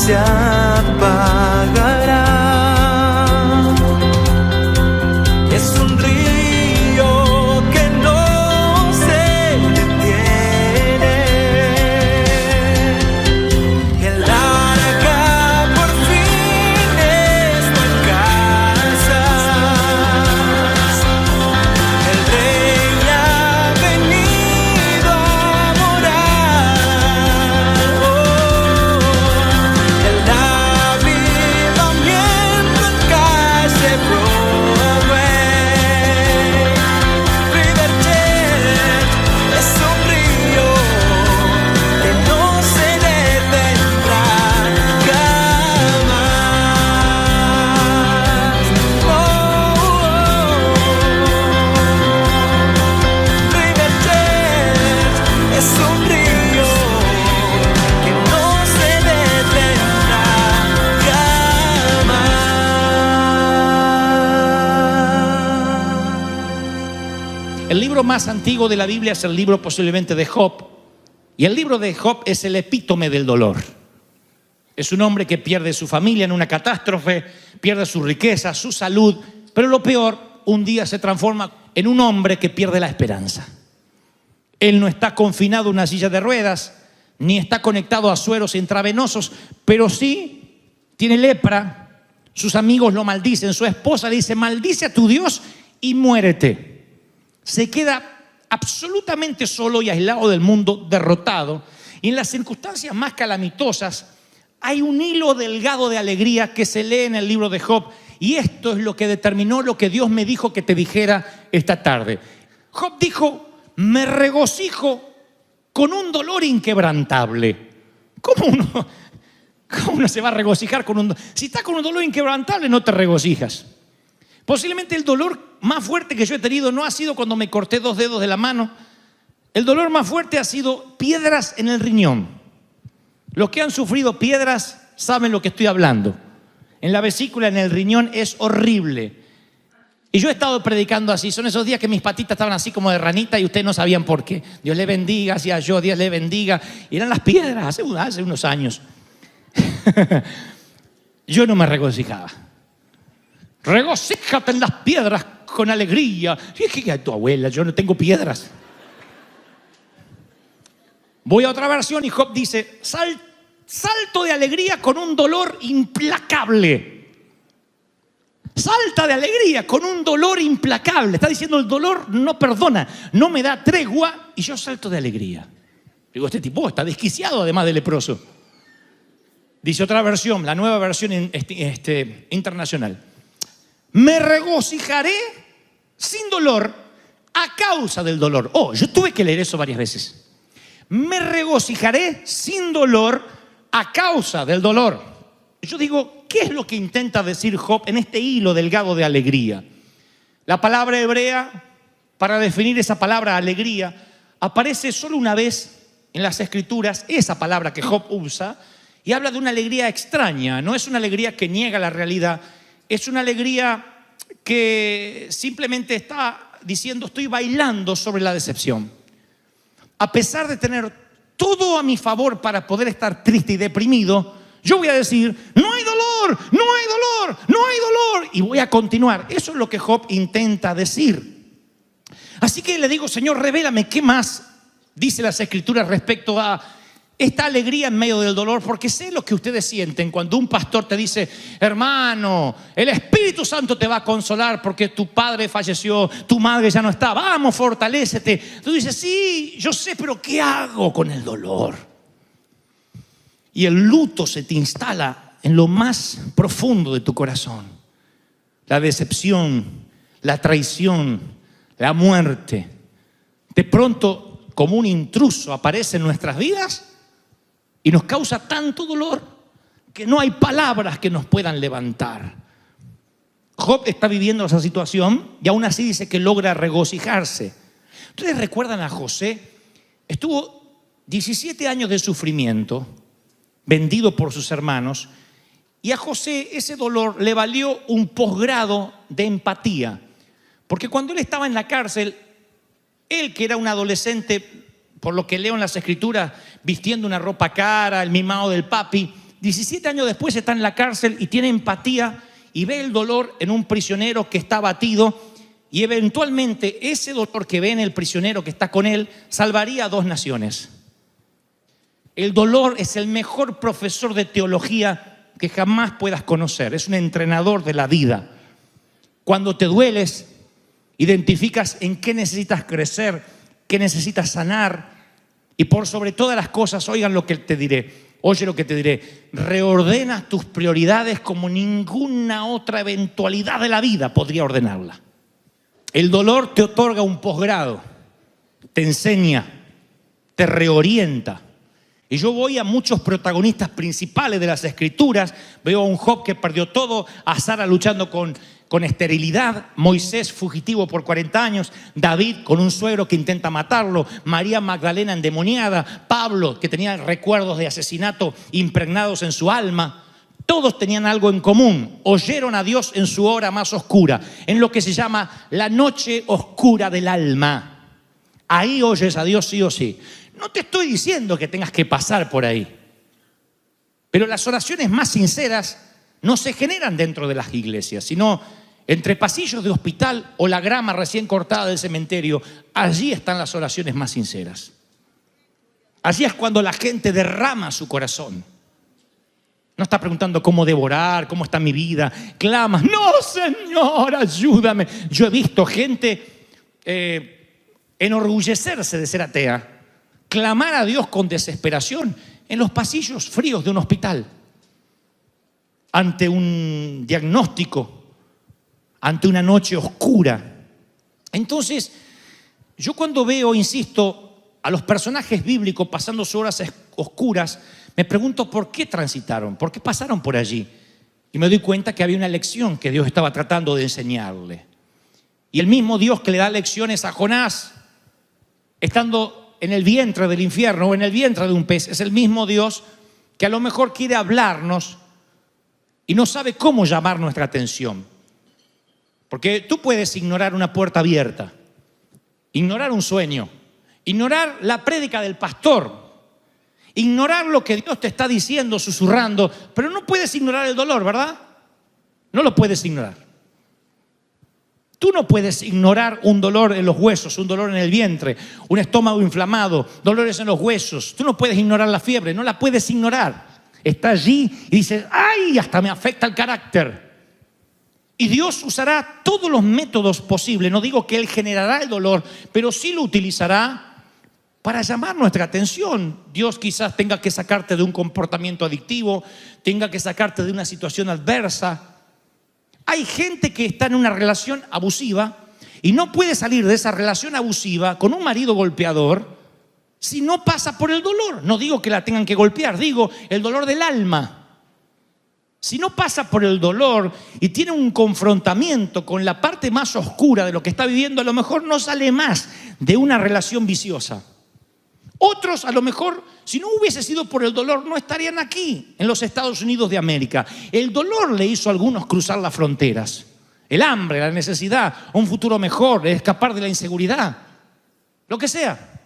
se apagará. Es un río que no se detiene. El arca por fin está en casa. El rey ha venido a morar. El avivamiento en calle Broadway. River Jet es un río que no se detendrá jamás. River Jet es un río que no se detendrá jamás. El libro más antiguo de la Biblia es el libro posiblemente de Job. Y el libro de Job es el epítome del dolor. Es un hombre que pierde su familia en una catástrofe, pierde su riqueza, su salud, pero lo peor, un día se transforma en un hombre que pierde la esperanza. Él no está confinado a una silla de ruedas, ni está conectado a sueros intravenosos, pero sí tiene lepra. Sus amigos lo maldicen, su esposa le dice: maldice a tu Dios y muérete. Se queda absolutamente solo y aislado del mundo, derrotado. Y en las circunstancias más calamitosas hay un hilo delgado de alegría que se lee en el libro de Job. Y esto es lo que determinó lo que Dios me dijo que te dijera esta tarde. Job dijo: me regocijo con un dolor inquebrantable. ¿Cómo uno se va a regocijar con un dolor? Si estás con un dolor inquebrantable, no te regocijas. Posiblemente el dolor más fuerte que yo he tenido no ha sido cuando me corté 2 dedos de la mano. El dolor más fuerte ha sido piedras en el riñón. Los que han sufrido piedras saben lo que estoy hablando. En la vesícula, en el riñón, es horrible. Y yo he estado predicando así. Son esos días que mis patitas estaban así como de ranita y ustedes no sabían por qué. Dios le bendiga, hacía yo, Dios le bendiga. Y eran las piedras hace unos años. Yo no me regocijaba. Regocíjate en las piedras con alegría. Y es que tu abuela, yo no tengo piedras. Voy a otra versión y Job dice: salto de alegría con un dolor implacable. Salta de alegría con un dolor implacable. Está diciendo: el dolor no perdona, no me da tregua y yo salto de alegría. Digo, este tipo está desquiciado además de leproso. Dice otra versión, la nueva versión internacional: me regocijaré sin dolor a causa del dolor. Yo tuve que leer eso varias veces. Me regocijaré sin dolor a causa del dolor. Yo digo, ¿qué es lo que intenta decir Job en este hilo delgado de alegría? La palabra hebrea, para definir esa palabra alegría, aparece solo una vez en las Escrituras, esa palabra que Job usa, y habla de una alegría extraña. No es una alegría que niega la realidad, es una alegría que simplemente está diciendo: estoy bailando sobre la decepción. A pesar de tener todo a mi favor para poder estar triste y deprimido, yo voy a decir: no hay dolor, no hay dolor, no hay dolor, y voy a continuar. Eso es lo que Job intenta decir. Así que le digo: Señor, revélame qué más dice las Escrituras respecto a esta alegría en medio del dolor, porque sé lo que ustedes sienten cuando un pastor te dice: hermano, el Espíritu Santo te va a consolar porque tu padre falleció, tu madre ya no está, vamos, fortalécete. Tú dices: sí, yo sé, pero ¿qué hago con el dolor? Y el luto se te instala en lo más profundo de tu corazón. La decepción, la traición, la muerte, de pronto como un intruso aparece en nuestras vidas y nos causa tanto dolor que no hay palabras que nos puedan levantar. Job está viviendo esa situación y aún así dice que logra regocijarse. ¿Ustedes recuerdan a José? Estuvo 17 años de sufrimiento, vendido por sus hermanos, y a José ese dolor le valió un posgrado de empatía. Porque cuando él estaba en la cárcel, él, que era un adolescente, por lo que leo en las Escrituras, vistiendo una ropa cara, el mimado del papi, 17 años después está en la cárcel y tiene empatía y ve el dolor en un prisionero que está abatido, y eventualmente ese dolor que ve en el prisionero que está con él salvaría a 2 naciones. El dolor es el mejor profesor de teología que jamás puedas conocer. Es un entrenador de la vida. Cuando te dueles, identificas en qué necesitas crecer, qué necesitas sanar, y por sobre todas las cosas, oigan lo que te diré. Oye lo que te diré, reordenas tus prioridades como ninguna otra eventualidad de la vida podría ordenarla. El dolor te otorga un posgrado, te enseña, te reorienta. Y yo voy a muchos protagonistas principales de las Escrituras, veo a un Job que perdió todo, a Sara luchando con esterilidad, Moisés fugitivo por 40 años, David con un suegro que intenta matarlo, María Magdalena endemoniada, Pablo que tenía recuerdos de asesinato impregnados en su alma. Todos tenían algo en común, oyeron a Dios en su hora más oscura, en lo que se llama la noche oscura del alma. Ahí oyes a Dios sí o sí. No te estoy diciendo que tengas que pasar por ahí, pero las oraciones más sinceras no se generan dentro de las iglesias, sino entre pasillos de hospital o la grama recién cortada del cementerio. Allí están las oraciones más sinceras. Allí es cuando la gente derrama su corazón. No está preguntando cómo devorar, cómo está mi vida. Clamas, no, Señor, ayúdame. Yo he visto gente enorgullecerse de ser atea, clamar a Dios con desesperación en los pasillos fríos de un hospital, ante un diagnóstico, ante una noche oscura. Entonces, yo cuando veo, insisto, a los personajes bíblicos pasando sus horas oscuras, me pregunto por qué transitaron, por qué pasaron por allí. Y me doy cuenta que había una lección que Dios estaba tratando de enseñarle. Y el mismo Dios que le da lecciones a Jonás, estando en el vientre del infierno o en el vientre de un pez, es el mismo Dios que a lo mejor quiere hablarnos y no sabe cómo llamar nuestra atención. Porque tú puedes ignorar una puerta abierta, ignorar un sueño, ignorar la prédica del pastor, ignorar lo que Dios te está diciendo, susurrando, pero no puedes ignorar el dolor, ¿verdad? No lo puedes ignorar. Tú no puedes ignorar un dolor en los huesos, un dolor en el vientre, un estómago inflamado, dolores en los huesos. Tú no puedes ignorar la fiebre, no la puedes ignorar. Está allí y dices, ¡ay! Hasta me afecta el carácter. Y Dios usará todos los métodos posibles. No digo que Él generará el dolor, pero sí lo utilizará para llamar nuestra atención. Dios quizás tenga que sacarte de un comportamiento adictivo, tenga que sacarte de una situación adversa. Hay gente que está en una relación abusiva y no puede salir de esa relación abusiva con un marido golpeador si no pasa por el dolor. No digo que la tengan que golpear, digo el dolor del alma. Si no pasa por el dolor y tiene un confrontamiento con la parte más oscura de lo que está viviendo, a lo mejor no sale más de una relación viciosa. Otros, a lo mejor, si no hubiese sido por el dolor, no estarían aquí, en los Estados Unidos de América. El dolor le hizo a algunos cruzar las fronteras. El hambre, la necesidad, un futuro mejor, escapar de la inseguridad, lo que sea.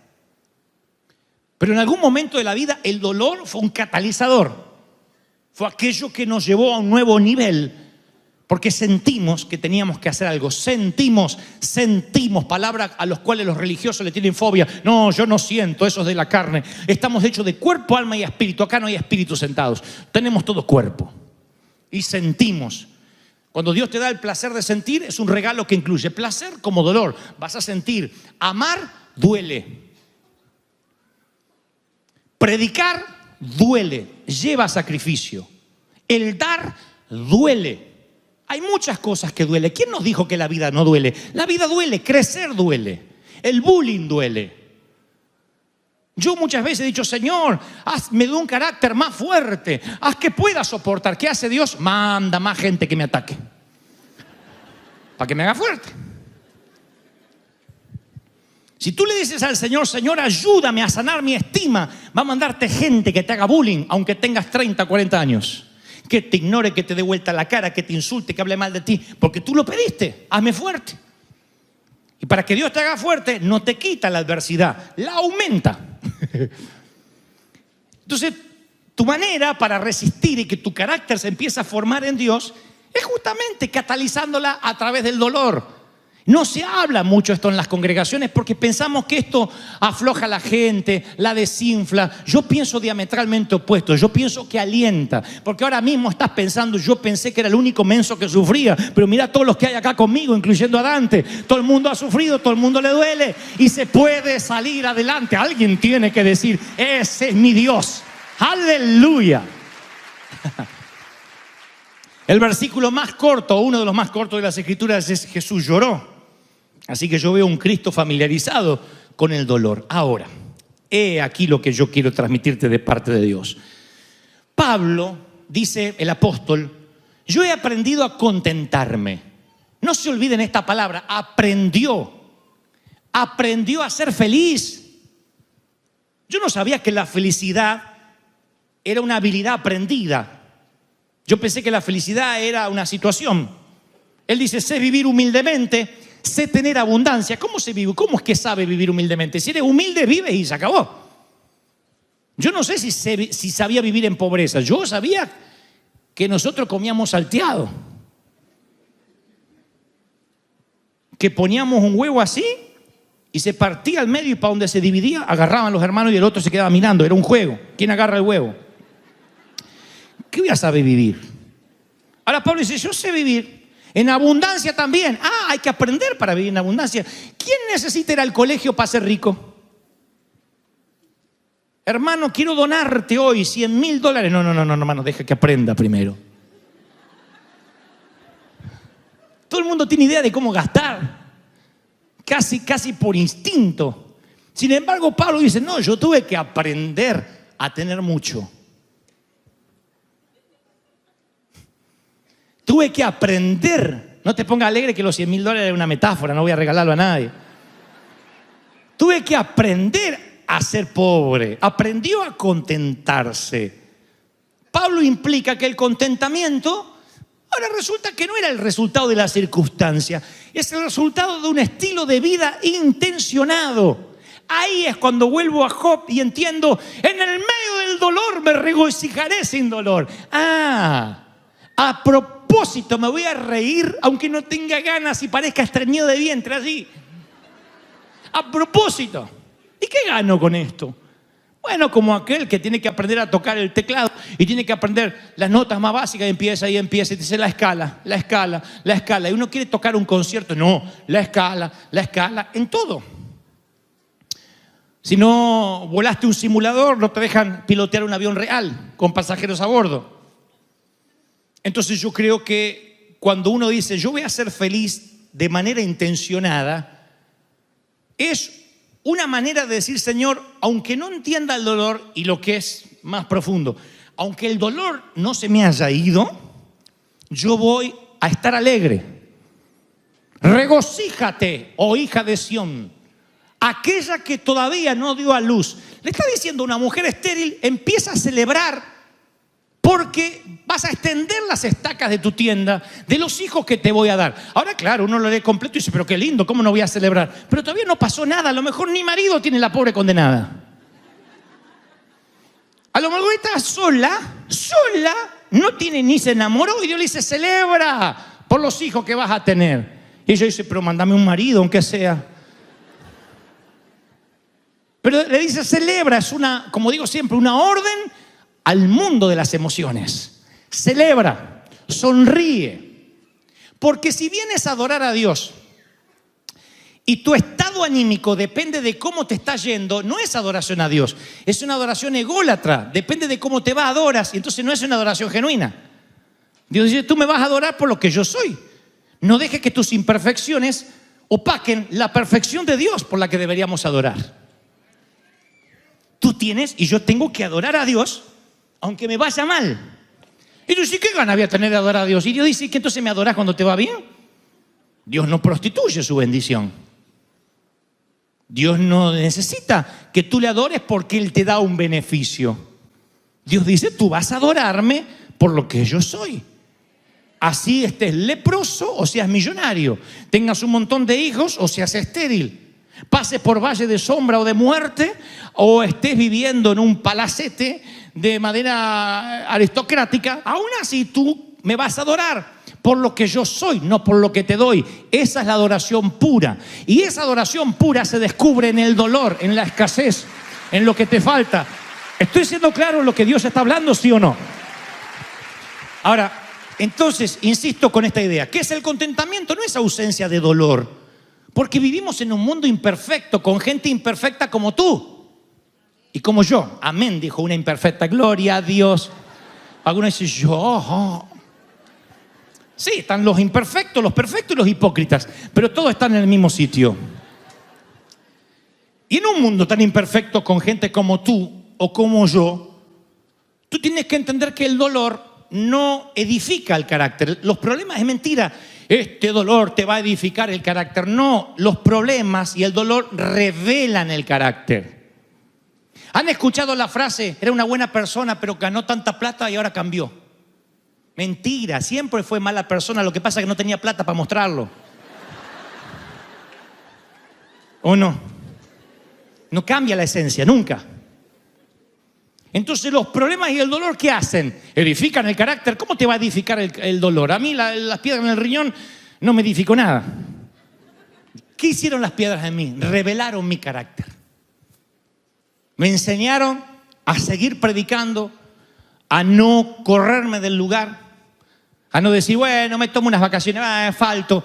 Pero en algún momento de la vida, el dolor fue un catalizador. Fue aquello que nos llevó a un nuevo nivel, porque sentimos que teníamos que hacer algo. Sentimos, palabras a las cuales los religiosos le tienen fobia. No, yo no siento, eso es de la carne. Estamos hechos de cuerpo, alma y espíritu. Acá no hay espíritus sentados, tenemos todo cuerpo. Y sentimos. Cuando Dios te da el placer de sentir, es un regalo que incluye placer como dolor. Vas a sentir. Amar duele. Predicar duele, lleva sacrificio. El dar duele. Hay muchas cosas que duelen. ¿Quién nos dijo que la vida no duele? La vida duele, crecer duele, el bullying duele. Yo muchas veces he dicho, Señor, hazme de un carácter más fuerte, haz que pueda soportar. ¿Qué hace Dios? Manda más gente que me ataque, para que me haga fuerte. Si tú le dices al Señor, Señor, ayúdame a sanar mi estima, va a mandarte gente que te haga bullying, aunque tengas 30, 40 años. Que te ignore, que te dé vuelta la cara, que te insulte, que hable mal de ti, porque tú lo pediste. Hazme fuerte. Y para que Dios te haga fuerte, no te quita la adversidad, la aumenta. Entonces, tu manera para resistir y que tu carácter se empiece a formar en Dios es justamente catalizándola a través del dolor. No se habla mucho esto en las congregaciones porque pensamos que esto afloja a la gente, la desinfla. Yo pienso diametralmente opuesto, yo pienso que alienta. Porque ahora mismo estás pensando, yo pensé que era el único menso que sufría, pero mira todos los que hay acá conmigo, incluyendo a Dante. Todo el mundo ha sufrido, todo el mundo le duele y se puede salir adelante. Alguien tiene que decir, ese es mi Dios. ¡Aleluya! El versículo más corto, uno de los más cortos de las Escrituras es Jesús lloró. Así que yo veo un Cristo familiarizado con el dolor. Ahora, he aquí lo que yo quiero transmitirte de parte de Dios. Pablo, dice el apóstol, yo he aprendido a contentarme. No se olviden esta palabra, aprendió a ser feliz. Yo no sabía que la felicidad era una habilidad aprendida. Yo pensé que la felicidad era una situación. Él dice, sé vivir humildemente, sé tener abundancia. ¿Cómo se vive? ¿Cómo es que sabe vivir humildemente? Si eres humilde, vives y se acabó. Yo no sé si sabía vivir en pobreza. Yo sabía que nosotros comíamos salteado. Que poníamos un huevo así y se partía al medio y para donde se dividía agarraban los hermanos y el otro se quedaba mirando. Era un juego. ¿Quién agarra el huevo? ¿Qué voy a saber vivir? Ahora Pablo dice, yo sé vivir en abundancia también. Hay que aprender para vivir en abundancia. ¿Quién necesita ir al colegio para ser rico? Hermano, quiero donarte hoy $100,000. No, hermano, deja que aprenda primero. Todo el mundo tiene idea de cómo gastar. Casi por instinto. Sin embargo, Pablo dice, no, yo tuve que aprender a tener mucho. Tuve que aprender. No te pongas alegre que los $100,000 es una metáfora, no voy a regalarlo a nadie. Tuve que aprender a ser pobre. Aprendió a contentarse. Pablo implica que el contentamiento ahora resulta que no era el resultado de la circunstancia, es el resultado de un estilo de vida intencionado. Ahí es cuando vuelvo a Job y entiendo, en el medio del dolor me regocijaré sin dolor. A propósito me voy a reír aunque no tenga ganas y parezca estreñido de vientre allí. A propósito. ¿Y qué gano con esto? Bueno, como aquel que tiene que aprender a tocar el teclado y tiene que aprender las notas más básicas y empieza y dice la escala. Y uno quiere tocar un concierto, no, la escala, en todo. Si no volaste un simulador, no te dejan pilotear un avión real con pasajeros a bordo. Entonces yo creo que cuando uno dice yo voy a ser feliz de manera intencionada, es una manera de decir, Señor, aunque no entienda el dolor y lo que es más profundo, aunque el dolor no se me haya ido, yo voy a estar alegre. Regocíjate, oh hija de Sión, aquella que todavía no dio a luz. Le está diciendo a una mujer estéril, empieza a celebrar porque vas a extender las estacas de tu tienda, de los hijos que te voy a dar. Ahora, claro, uno lo lee completo y dice, pero qué lindo, ¿cómo no voy a celebrar? Pero todavía no pasó nada, a lo mejor ni marido tiene la pobre condenada. A lo mejor está sola, no tiene ni se enamoró y Dios le dice, celebra por los hijos que vas a tener. Y ella dice, pero mándame un marido, aunque sea. Pero le dice, celebra, es una, como digo siempre, una orden al mundo de las emociones. Celebra, sonríe. Porque si vienes a adorar a Dios y tu estado anímico depende de cómo te está yendo, no es adoración a Dios, es una adoración ególatra. Depende de cómo te va, adoras, y entonces no es una adoración genuina. Dios dice, tú me vas a adorar por lo que yo soy. No dejes que tus imperfecciones opaquen la perfección de Dios por la que deberíamos adorar. Tú tienes y yo tengo que adorar a Dios aunque me vaya mal. Y yo sí, ¿qué gana voy a tener de adorar a Dios? Y Dios dice, ¿que entonces me adorás cuando te va bien? Dios no prostituye su bendición. Dios no necesita que tú le adores porque Él te da un beneficio. Dios dice, tú vas a adorarme por lo que yo soy. Así estés leproso o seas millonario, tengas un montón de hijos o seas estéril. pases por valle de sombra o de muerte, o estés viviendo en un palacete de madera aristocrática, aún así tú me vas a adorar por lo que yo soy, no por lo que te doy. Esa es la adoración pura. Y esa adoración pura se descubre en el dolor, en la escasez, en lo que te falta. ¿Estoy siendo claro en lo que Dios está hablando, sí o no? Ahora, entonces, insisto con esta idea. ¿Qué es el contentamiento? No es ausencia de dolor. Porque vivimos en un mundo imperfecto, con gente imperfecta como tú y como yo. Amén, dijo una imperfecta. Gloria a Dios. Algunos dicen, yo. Sí, están los imperfectos, los perfectos y los hipócritas. Pero todos están en el mismo sitio. Y en un mundo tan imperfecto, con gente como tú o como yo, tú tienes que entender que el dolor no edifica el carácter. Los problemas es mentira. Este dolor te va a edificar el carácter. No, los problemas y el dolor revelan el carácter. ¿Han escuchado la frase, era una buena persona pero ganó tanta plata y ahora cambió? Mentira, siempre fue mala persona, lo que pasa es que no tenía plata para mostrarlo. ¿O no? No cambia la esencia, nunca. Entonces los problemas y el dolor, ¿qué hacen? Edifican el carácter. ¿Cómo te va a edificar el dolor? A mí las piedras en el riñón no me edificó nada. ¿Qué hicieron las piedras en mí? Revelaron mi carácter. Me enseñaron a seguir predicando, a no correrme del lugar, a no decir, bueno, me tomo unas vacaciones, falto,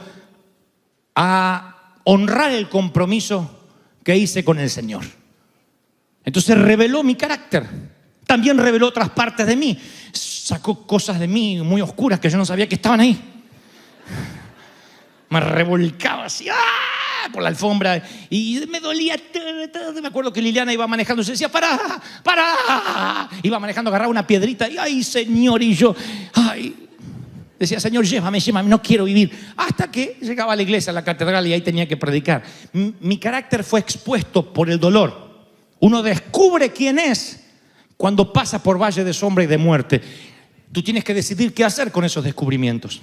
a honrar el compromiso que hice con el Señor. Entonces reveló mi carácter. También reveló otras partes de mí. Sacó cosas de mí muy oscuras que yo no sabía que estaban ahí. Me revolcaba así por la alfombra y me dolía todo. Me acuerdo que Liliana iba manejando y se decía, ¡para! Iba manejando, agarraba una piedrita y ¡ay, Señor! Y yo, ¡ay! Decía, Señor, llévame, no quiero vivir. Hasta que llegaba a la iglesia, a la catedral, y ahí tenía que predicar. Mi carácter fue expuesto por el dolor. Uno descubre quién es cuando pasa por valle de sombra y de muerte. Tú tienes que decidir qué hacer con esos descubrimientos.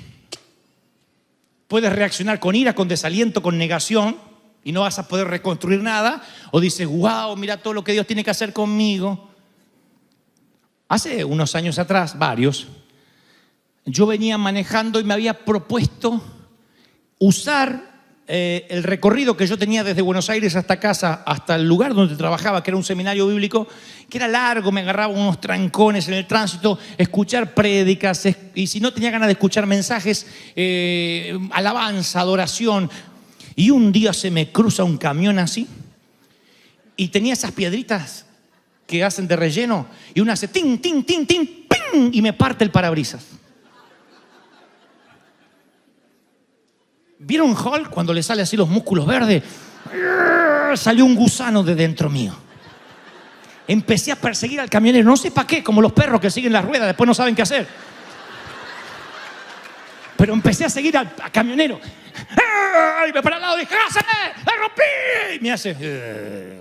Puedes reaccionar con ira, con desaliento, con negación y no vas a poder reconstruir nada. O dices, wow, mira todo lo que Dios tiene que hacer conmigo. Hace unos años atrás, varios, yo venía manejando y me había propuesto usar el recorrido que yo tenía desde Buenos Aires hasta casa, hasta el lugar donde trabajaba, que era un seminario bíblico, que era largo, me agarraba unos trancones en el tránsito, escuchar prédicas, y si no tenía ganas de escuchar mensajes, alabanza, adoración. Y un día se me cruza un camión así, y tenía esas piedritas que hacen de relleno, y una hace tin, tin, tin, tin, ping, y me parte el parabrisas. ¿Vieron Hulk cuando le sale así los músculos verdes? Salió un gusano de dentro mío. Empecé a perseguir al camionero, no sé para qué, como los perros que siguen las ruedas, después no saben qué hacer. Pero empecé a seguir al camionero. Y me para al lado y dije, ¡la rompí! Y me hace...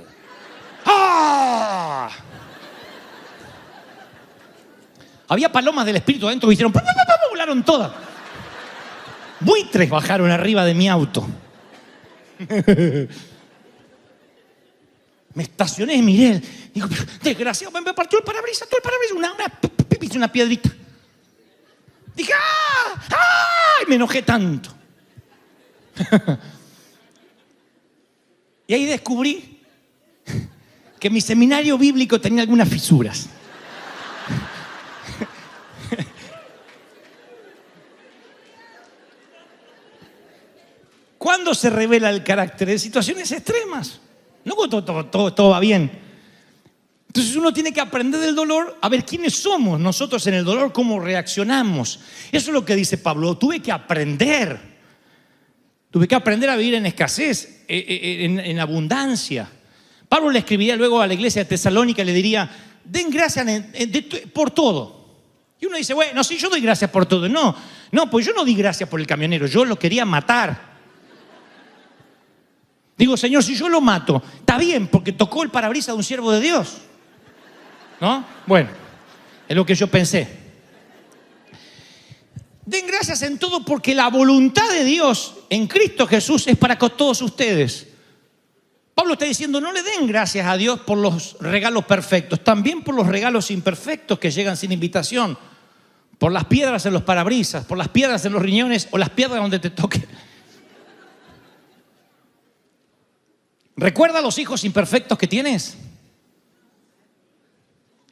¡Ah! Había palomas del espíritu adentro que hicieron... Volaron todas. Buitres bajaron arriba de mi auto. Me estacioné y miré. Digo, desgraciado, me partió el parabrisas, una piedrita. Dije, ¡ay! Me enojé tanto. Y ahí descubrí que mi seminario bíblico tenía algunas fisuras. ¿Cuándo se revela el carácter? En situaciones extremas. No cuando todo va bien. Entonces uno tiene que aprender del dolor, a ver quiénes somos nosotros en el dolor, cómo reaccionamos. Eso es lo que dice Pablo. Tuve que aprender a vivir en escasez, en abundancia. Pablo le escribiría luego a la iglesia de Tesalónica y le diría, den gracias por todo. Y uno dice, bueno, sí, yo doy gracias por todo. No, pues yo no di gracias por el camionero, yo lo quería matar. Digo, Señor, si yo lo mato, está bien, porque tocó el parabrisas de un siervo de Dios. ¿No? Bueno, es lo que yo pensé. Den gracias en todo porque la voluntad de Dios en Cristo Jesús es para con todos ustedes. Pablo está diciendo, no le den gracias a Dios por los regalos perfectos, también por los regalos imperfectos que llegan sin invitación, por las piedras en los parabrisas, por las piedras en los riñones o las piedras donde te toque. ¿Recuerda los hijos imperfectos que tienes?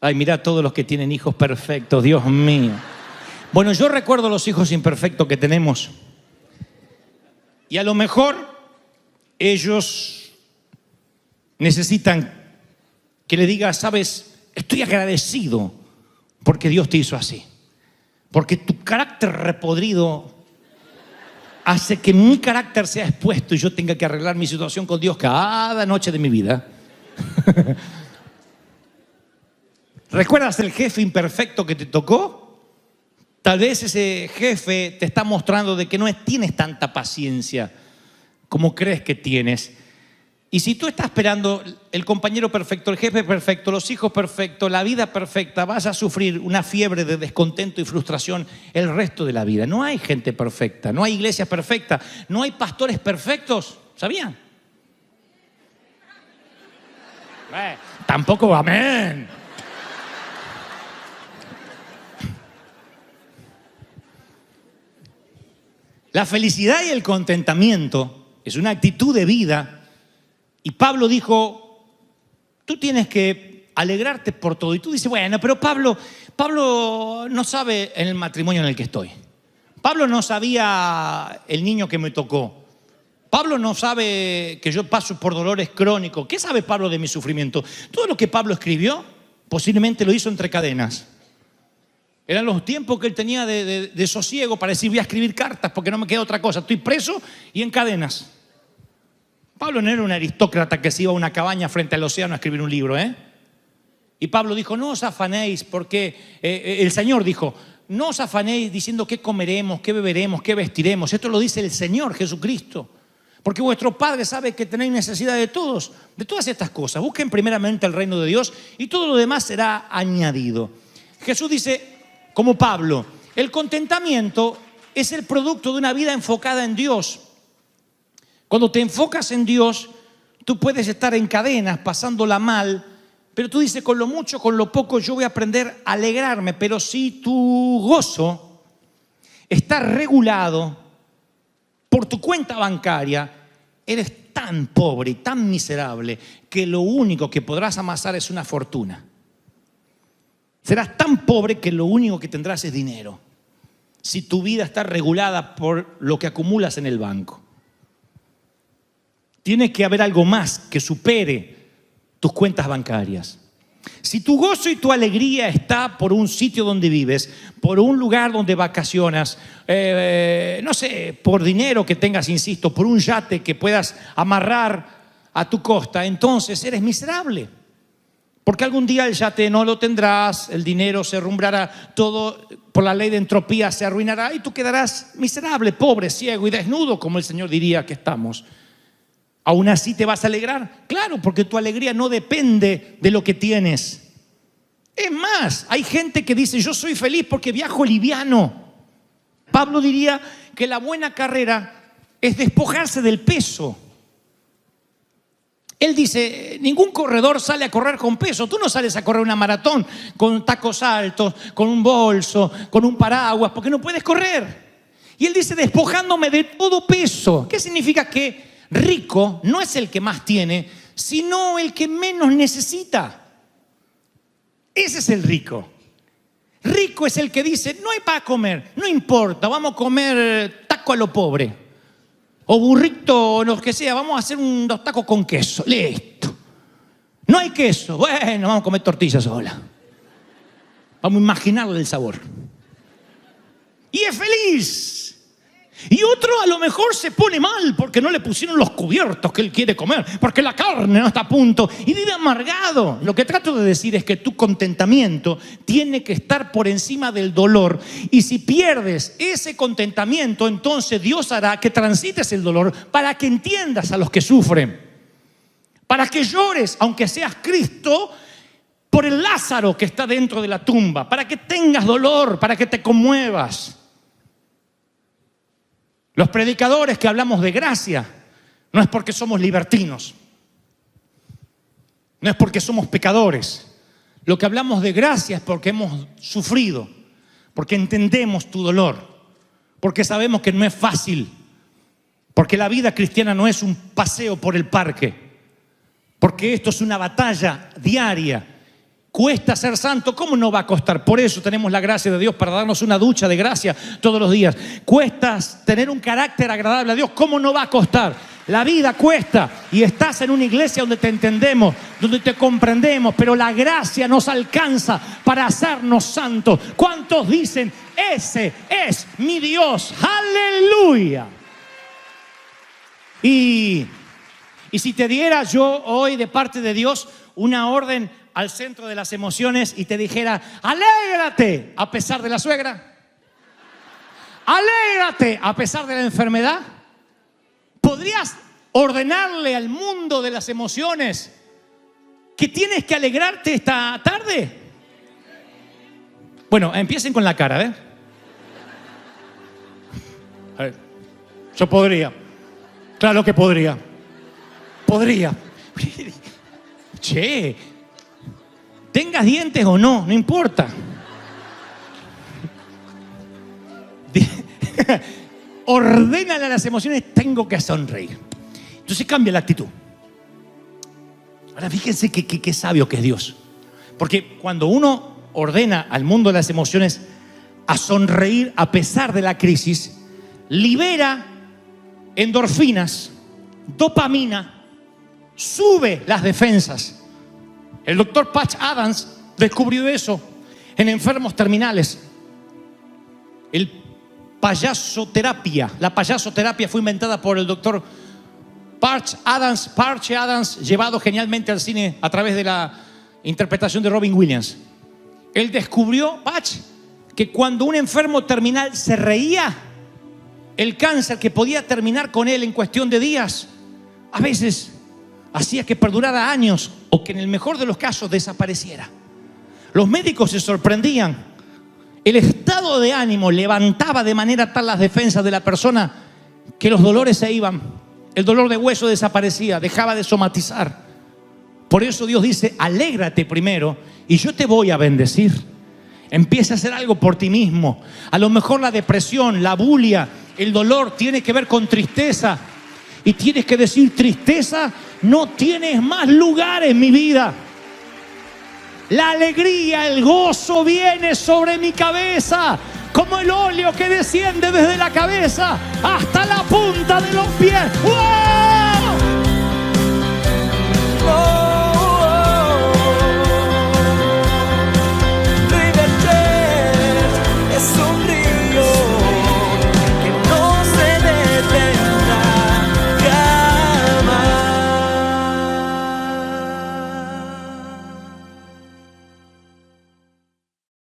Ay, mira todos los que tienen hijos perfectos, Dios mío. Bueno, yo recuerdo los hijos imperfectos que tenemos. Y a lo mejor ellos necesitan que le digas, sabes, estoy agradecido porque Dios te hizo así. Porque tu carácter repodrido hace que mi carácter sea expuesto y yo tenga que arreglar mi situación con Dios cada noche de mi vida. ¿Recuerdas el jefe imperfecto que te tocó? Tal vez ese jefe te está mostrando de que no tienes tanta paciencia como crees que tienes. Y si tú estás esperando el compañero perfecto, el jefe perfecto, los hijos perfectos, la vida perfecta, vas a sufrir una fiebre de descontento y frustración el resto de la vida. No hay gente perfecta, no hay iglesias perfectas, no hay pastores perfectos. ¿Sabían? Tampoco amén. La felicidad y el contentamiento es una actitud de vida. Y Pablo dijo, tú tienes que alegrarte por todo. Y tú dices, bueno, pero Pablo no sabe en el matrimonio en el que estoy. Pablo no sabía el niño que me tocó. Pablo no sabe que yo paso por dolores crónicos. ¿Qué sabe Pablo de mi sufrimiento? Todo lo que Pablo escribió, posiblemente lo hizo entre cadenas. Eran los tiempos que él tenía de sosiego para decir, voy a escribir cartas porque no me queda otra cosa. Estoy preso y en cadenas. Pablo no era un aristócrata que se iba a una cabaña frente al océano a escribir un libro, ¿eh? Y Pablo dijo, no os afanéis, porque el Señor dijo, no os afanéis diciendo qué comeremos, qué beberemos, qué vestiremos. Esto lo dice el Señor Jesucristo. Porque vuestro Padre sabe que tenéis necesidad de todas estas cosas. Busquen primeramente el reino de Dios y todo lo demás será añadido. Jesús dice, como Pablo, el contentamiento es el producto de una vida enfocada en Dios. Cuando te enfocas en Dios, tú puedes estar en cadenas, pasándola mal, pero tú dices, con lo mucho, con lo poco, yo voy a aprender a alegrarme. Pero si tu gozo está regulado por tu cuenta bancaria, eres tan pobre y tan miserable que lo único que podrás amasar es una fortuna. Serás tan pobre que lo único que tendrás es dinero, si tu vida está regulada por lo que acumulas en el banco. Tiene que haber algo más que supere tus cuentas bancarias. Si tu gozo y tu alegría está por un sitio donde vives, por un lugar donde vacacionas, no sé, por dinero que tengas, insisto, por un yate que puedas amarrar a tu costa, entonces eres miserable. Porque algún día el yate no lo tendrás, el dinero se rumbrará, todo por la ley de entropía se arruinará y tú quedarás miserable, pobre, ciego y desnudo, como el Señor diría que estamos. ¿Aún así te vas a alegrar? Claro, porque tu alegría no depende de lo que tienes. Es más, hay gente que dice, yo soy feliz porque viajo liviano. Pablo diría que la buena carrera es despojarse del peso. Él dice, ningún corredor sale a correr con peso. Tú no sales a correr una maratón con tacos altos, con un bolso, con un paraguas, porque no puedes correr. Y él dice, despojándome de todo peso. ¿Qué significa? Que rico no es el que más tiene, sino el que menos necesita. Ese es el rico. Rico es el que dice, no hay para comer, no importa, vamos a comer taco a lo pobre. O burrito, o lo que sea, vamos a hacer unos tacos con queso, listo. No hay queso, bueno, vamos a comer tortillas sola. Vamos a imaginarle el sabor. Y es feliz. Y otro a lo mejor se pone mal porque no le pusieron los cubiertos que él quiere comer, porque la carne no está a punto y vive amargado. Lo que trato de decir es que tu contentamiento tiene que estar por encima del dolor, y si pierdes ese contentamiento, entonces Dios hará que transites el dolor para que entiendas a los que sufren, para que llores, aunque seas Cristo, por el Lázaro que está dentro de la tumba, para que tengas dolor, para que te conmuevas. Los predicadores que hablamos de gracia no es porque somos libertinos, No es porque somos pecadores. Lo que hablamos de gracia es porque hemos sufrido, porque entendemos tu dolor, porque sabemos que no es fácil, porque la vida cristiana no es un paseo por el parque, porque esto es una batalla diaria. Cuesta ser santo, ¿cómo no va a costar? Por eso tenemos la gracia de Dios para darnos una ducha de gracia todos los días. Cuesta tener un carácter agradable a Dios, ¿cómo no va a costar? La vida cuesta y estás en una iglesia donde te entendemos, donde te comprendemos, pero la gracia nos alcanza para hacernos santos. ¿Cuántos dicen, ese es mi Dios? ¡Aleluya! Y si te diera yo hoy de parte de Dios una orden al centro de las emociones y te dijera, alégrate a pesar de la suegra, alégrate a pesar de la enfermedad, ¿podrías ordenarle al mundo de las emociones que tienes que alegrarte esta tarde? Bueno, empiecen con la cara, ¿eh? A ver, yo podría. Claro que podría. Podría. Che, tengas dientes o no, no importa. Ordénale a las emociones, tengo que sonreír. Entonces cambia la actitud. Ahora fíjense qué sabio que es Dios. Porque cuando uno ordena al mundo de las emociones a sonreír a pesar de la crisis, libera endorfinas, dopamina, sube las defensas. El doctor Patch Adams descubrió eso en enfermos terminales. La payasoterapia fue inventada por el doctor Patch Adams, llevado genialmente al cine a través de la interpretación de Robin Williams. Él descubrió, Patch, que cuando un enfermo terminal se reía, el cáncer que podía terminar con él en cuestión de días, a veces hacía que perdurara años o que en el mejor de los casos desapareciera. Los médicos se sorprendían. El estado de ánimo levantaba de manera tal las defensas de la persona que los dolores se iban. El dolor de hueso desaparecía, dejaba de somatizar. Por eso Dios dice, alégrate primero y yo te voy a bendecir. Empieza a hacer algo por ti mismo. A lo mejor la depresión, la bulia, el dolor tiene que ver con tristeza. Y tienes que decir, tristeza, no tienes más lugar en mi vida. La alegría, el gozo viene sobre mi cabeza, como el óleo que desciende desde la cabeza hasta la punta de los pies.